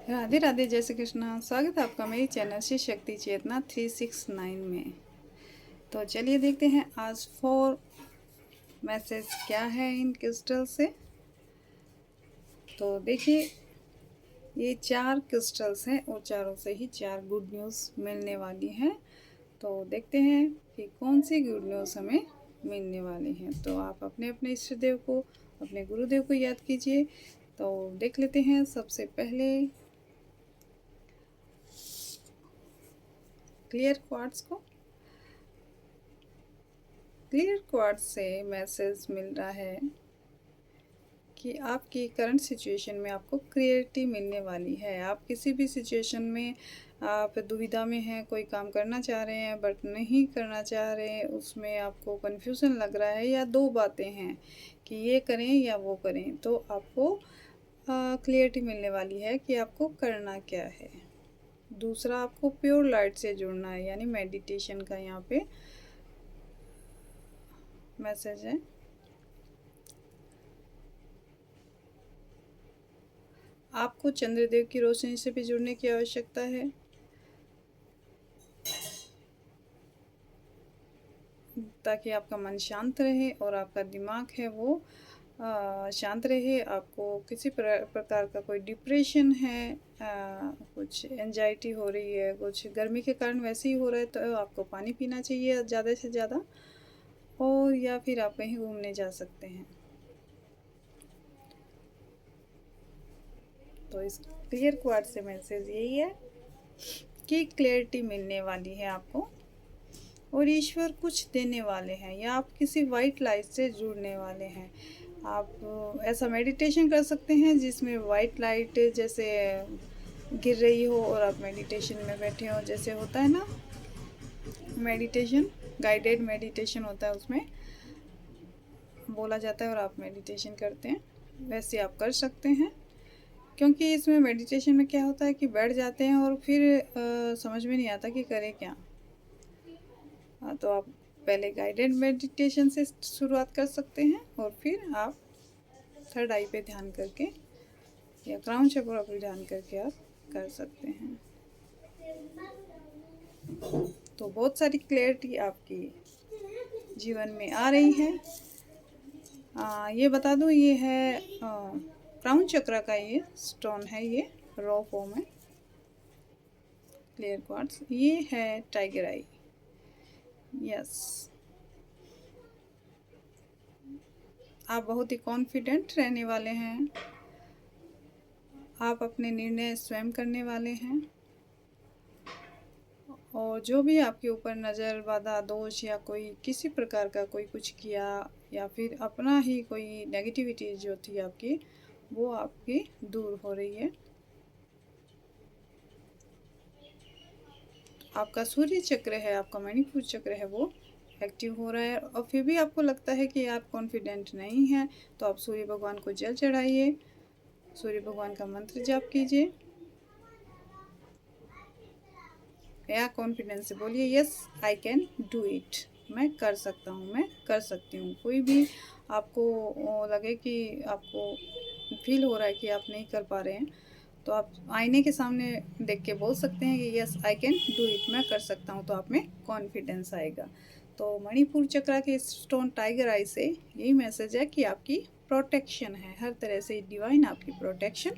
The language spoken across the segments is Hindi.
राधे राधे, जय श्री कृष्णा। स्वागत है आपका मेरी चैनल श्री शक्ति चेतना 369 में। तो चलिए देखते हैं आज 4 मैसेज क्या है इन क्रिस्टल से। तो देखिए, ये 4 क्रिस्टल्स हैं और चारों से ही 4 गुड न्यूज़ मिलने वाली हैं। तो देखते हैं कि कौन सी गुड न्यूज़ हमें मिलने वाली हैं। तो आप अपने अपने इष्ट देव को, अपने गुरुदेव को याद कीजिए। तो देख लेते हैं सबसे पहले क्लियर क्वार्ट्ज को। क्लियर क्वार्ट्ज से मैसेज मिल रहा है कि आपकी करंट सिचुएशन में आपको क्लियरिटी मिलने वाली है। आप किसी भी सिचुएशन में आप दुविधा में हैं, कोई काम करना चाह रहे हैं बट नहीं करना चाह रहे हैं, उसमें आपको कन्फ्यूज़न लग रहा है या 2 बातें हैं कि ये करें या वो करें, तो आपको क्लियरिटी मिलने वाली है कि आपको करना क्या है। दूसरा, आपको प्योर लाइट से जुड़ना है, यानी मेडिटेशन का यहाँ पे मैसेज है। आपको चंद्रदेव की रोशनी से भी जुड़ने की आवश्यकता है, ताकि आपका मन शांत रहे और आपका दिमाग है वो शांत रहे। आपको किसी प्रकार का कोई डिप्रेशन है, कुछ एंजाइटी हो रही है, कुछ गर्मी के कारण वैसे ही हो रहा है, तो आपको पानी पीना चाहिए ज़्यादा से ज़्यादा, और या फिर आप कहीं घूमने जा सकते हैं। तो इस क्लियर क्वार्ट से मैसेज यही है कि क्लैरिटी मिलने वाली है आपको और ईश्वर कुछ देने वाले हैं, या आप किसी वाइट लाइट से जुड़ने वाले हैं। आप ऐसा मेडिटेशन कर सकते हैं जिसमें वाइट लाइट जैसे गिर रही हो और आप मेडिटेशन में बैठे हो। जैसे होता है ना मेडिटेशन, गाइडेड मेडिटेशन होता है, उसमें बोला जाता है और आप मेडिटेशन करते हैं, वैसे आप कर सकते हैं। क्योंकि इसमें मेडिटेशन में क्या होता है कि बैठ जाते हैं और फिर समझ में नहीं आता कि करें क्या। तो आप पहले गाइडेड मेडिटेशन से शुरुआत कर सकते हैं और फिर आप थर्ड आई पे ध्यान करके या क्राउन चक्र पर ध्यान करके आप कर सकते हैं। तो बहुत सारी क्लैरिटी आपकी जीवन में आ रही है। ये बता दूं, ये है क्राउन चक्र का ये स्टोन है, ये रॉ फॉर्म है क्लियर क्वार्ट्ज। ये है टाइगर आई। यस, आप बहुत ही कॉन्फिडेंट रहने वाले हैं। आप अपने निर्णय स्वयं करने वाले हैं और जो भी आपके ऊपर नज़र, बाधा, दोष या कोई किसी प्रकार का कोई कुछ किया या फिर अपना ही कोई नेगेटिविटी जो थी आपकी, वो आपकी दूर हो रही है। आपका सूर्य चक्र है, आपका मणिपुर चक्र है, वो एक्टिव हो रहा है। और फिर भी आपको लगता है कि आप कॉन्फिडेंट नहीं हैं, तो आप सूर्य भगवान को जल चढ़ाइए, सूर्य भगवान का मंत्र जाप कीजिए या कॉन्फिडेंस से बोलिए yes I can do it, मैं कर सकता हूँ, मैं कर सकती हूँ। कोई भी आपको लगे कि आपको फील हो रहा है कि आप नहीं कर पा रहे हैं, तो आप आईने के सामने देख के बोल सकते हैं कि yes I can do it, मैं कर सकता हूँ। तो आप में कॉन्फिडेंस आएगा। तो मणिपुर चक्र के स्टोन टाइगर आई से यही मैसेज है कि आपकी प्रोटेक्शन है, हर तरह से डिवाइन आपकी प्रोटेक्शन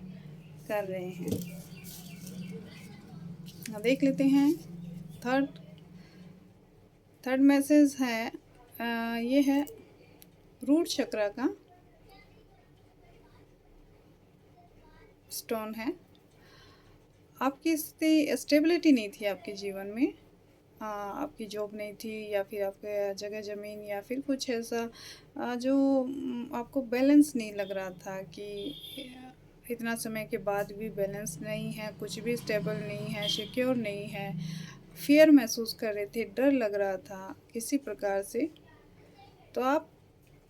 कर रहे हैं। देख लेते हैं थर्ड मैसेज है। ये है रूट चक्र का स्टोन है। आपकी स्टेबिलिटी नहीं थी आपके जीवन में, आपकी जॉब नहीं थी या फिर आपके जगह ज़मीन या फिर कुछ ऐसा जो आपको बैलेंस नहीं लग रहा था कि इतना समय के बाद भी बैलेंस नहीं है, कुछ भी स्टेबल नहीं है, सिक्योर नहीं है, फियर महसूस कर रहे थे, डर लग रहा था किसी प्रकार से, तो आप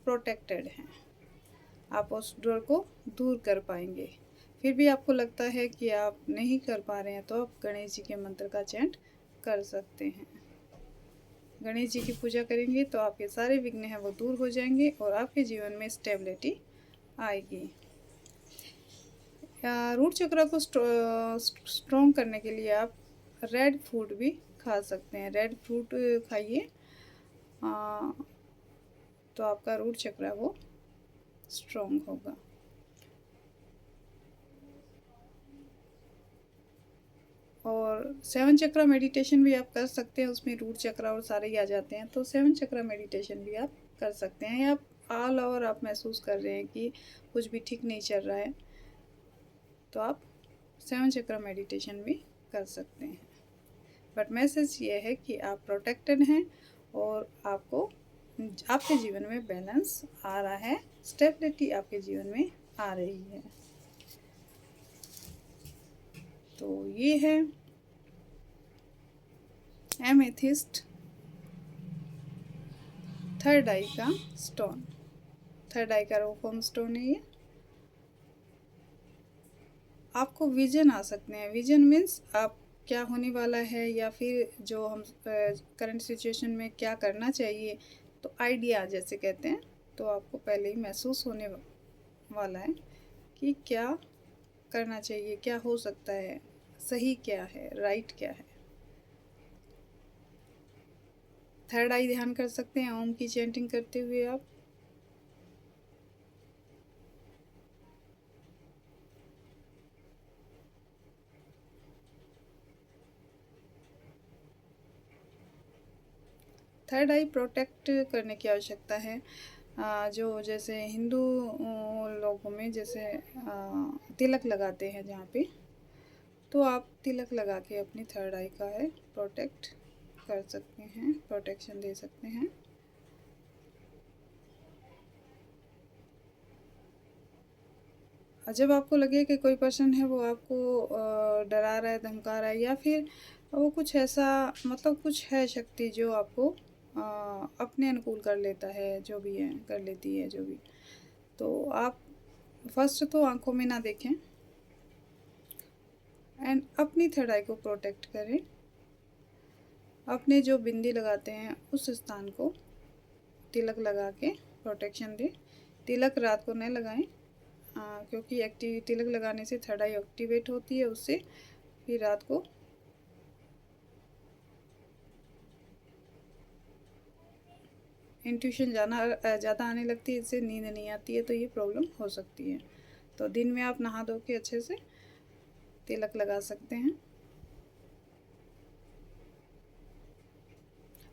प्रोटेक्टेड हैं। आप उस डर को दूर कर पाएंगे। फिर भी आपको लगता है कि आप नहीं कर पा रहे हैं, तो आप गणेश जी के मंत्र का चैंट कर सकते हैं। गणेश जी की पूजा करेंगे तो आपके सारे विघ्न हैं वो दूर हो जाएंगे और आपके जीवन में स्टेबिलिटी आएगी। रूट चक्र को स्ट्रॉन्ग करने के लिए आप रेड फ्रूट भी खा सकते हैं। रेड फ्रूट खाइए तो आपका रूट चक्र वो स्ट्रॉन्ग होगा। और 7 चक्र मेडिटेशन भी आप कर सकते हैं, उसमें रूट चक्र और सारे ही आ जाते हैं। तो 7 चक्र मेडिटेशन भी आप कर सकते हैं। या आप ऑल ओवर आप महसूस कर रहे हैं कि कुछ भी ठीक नहीं चल रहा है, तो आप 7 चक्र मेडिटेशन भी कर सकते हैं। बट मैसेज ये है कि आप प्रोटेक्टेड हैं और आपको आपके जीवन में बैलेंस आ रहा है, स्टेबिलिटी आपके जीवन में आ रही है। तो ये है एमेथिस्ट थर्ड आई का स्टोन। थर्ड आई का रोफोम स्टोन है ये। आपको विजन आ सकते हैं। विजन मीन्स आप क्या होने वाला है या फिर जो हम करंट सिचुएशन में क्या करना चाहिए, तो आइडिया जैसे कहते हैं, तो आपको पहले ही महसूस होने वाला है कि क्या करना चाहिए, क्या हो सकता है, सही क्या है, राइट क्या है। थर्ड आई ध्यान कर सकते हैं ओम की चैंटिंग करते हुए आप। थर्ड आई प्रोटेक्ट करने की आवश्यकता है। जो जैसे हिंदू लोगों में जैसे तिलक लगाते हैं जहाँ पे, तो आप तिलक लगा के अपनी थर्ड आई का है प्रोटेक्ट कर सकते हैं, प्रोटेक्शन दे सकते हैं। जब आपको लगे कि कोई पर्सन है वो आपको डरा रहा है, धमका रहा है, या फिर वो कुछ ऐसा मतलब कुछ है शक्ति जो आपको अपने अनुकूल कर लेता है, जो भी है कर लेती है जो भी, तो आप फर्स्ट तो आंखों में ना देखें एंड अपनी थर्ड आई को प्रोटेक्ट करें। अपने जो बिंदी लगाते हैं उस स्थान को तिलक लगा के प्रोटेक्शन दें। तिलक रात को न लगाएं क्योंकि तिलक लगाने से थर्ड आई एक्टिवेट होती है, उससे फिर रात को इंट्यूशन ज़्यादा आने लगती है, इससे नींद नहीं आती है, तो ये प्रॉब्लम हो सकती है। तो दिन में आप नहा धो के अच्छे से तिलक लगा सकते हैं।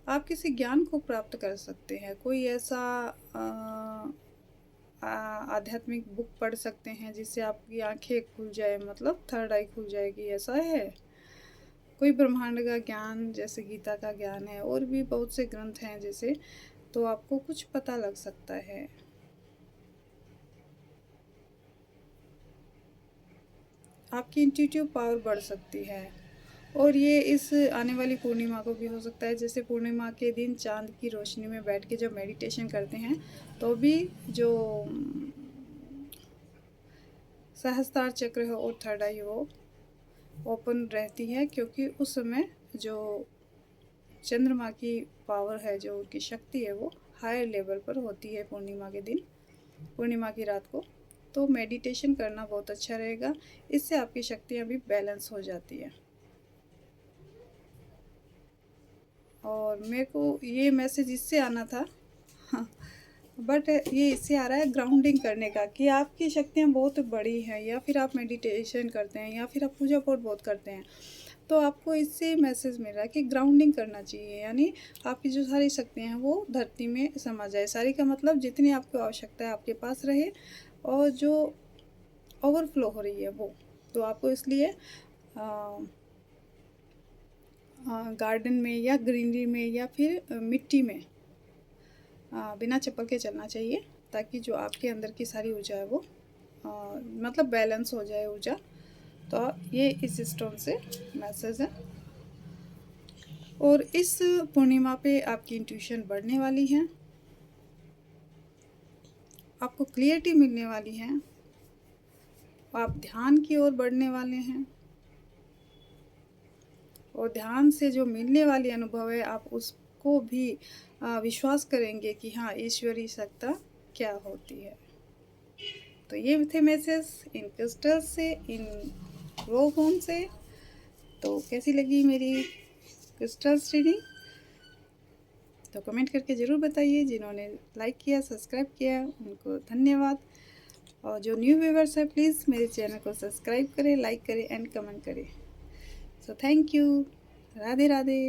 आप किसी ज्ञान को प्राप्त कर सकते हैं। कोई ऐसा आध्यात्मिक बुक पढ़ सकते हैं जिससे आपकी आंखें खुल जाए, मतलब थर्ड आई खुल जाएगी, ऐसा है। कोई ब्रह्मांड का ज्ञान जैसे गीता का ज्ञान है, और भी बहुत से ग्रंथ हैं जैसे, तो आपको कुछ पता लग सकता है। आपकी इंट्यूटिव पावर बढ़ सकती है। और ये इस आने वाली पूर्णिमा को भी हो सकता है। जैसे पूर्णिमा के दिन चांद की रोशनी में बैठ के जब मेडिटेशन करते हैं, तो भी जो सहस्त्रार चक्र है और थर्ड आई वो ओपन रहती है, क्योंकि उस समय जो चंद्रमा की पावर है, जो उनकी शक्ति है, वो हायर लेवल पर होती है पूर्णिमा के दिन, पूर्णिमा की रात को। तो मेडिटेशन करना बहुत अच्छा रहेगा, इससे आपकी शक्तियाँ भी बैलेंस हो जाती है। और मेरे को ये मैसेज इससे आना था बट ये इससे आ रहा है ग्राउंडिंग करने का, कि आपकी शक्तियाँ बहुत बड़ी हैं, या फिर आप मेडिटेशन करते हैं, या फिर आप पूजा पाठ बहुत करते हैं, तो आपको इससे मैसेज मिल रहा है कि ग्राउंडिंग करना चाहिए। यानी आपकी जो सारी शक्तियाँ हैं वो धरती में समा जाए। सारी का मतलब जितनी आपको आवश्यकता है आपके पास रहे, और जो ओवरफ्लो हो रही है वो, तो आपको इसलिए गार्डन में या ग्रीनरी में या फिर मिट्टी में बिना चप्पल के चलना चाहिए, ताकि जो आपके अंदर की सारी ऊर्जा है वो मतलब बैलेंस हो जाए ऊर्जा। तो ये इस स्टोन से मैसेज है। और इस पूर्णिमा पे आपकी इंट्यूशन बढ़ने वाली है, आपको क्लियरिटी मिलने वाली है, आप ध्यान की ओर बढ़ने वाले हैं, और ध्यान से जो मिलने वाली अनुभव है आप उसको भी विश्वास करेंगे कि हाँ ईश्वरीय सत्ता क्या होती है। तो ये थे मैसेज इन क्रिस्टल से, इन रो फॉर्म से। तो कैसी लगी मेरी क्रिस्टल्स रीडिंग, तो कमेंट करके ज़रूर बताइए। जिन्होंने लाइक किया, सब्सक्राइब किया, उनको धन्यवाद। और जो न्यू व्यूवर्स है, प्लीज़ मेरे चैनल को सब्सक्राइब करें, लाइक करें एंड कमेंट करें। So thank you. Radhe Radhe.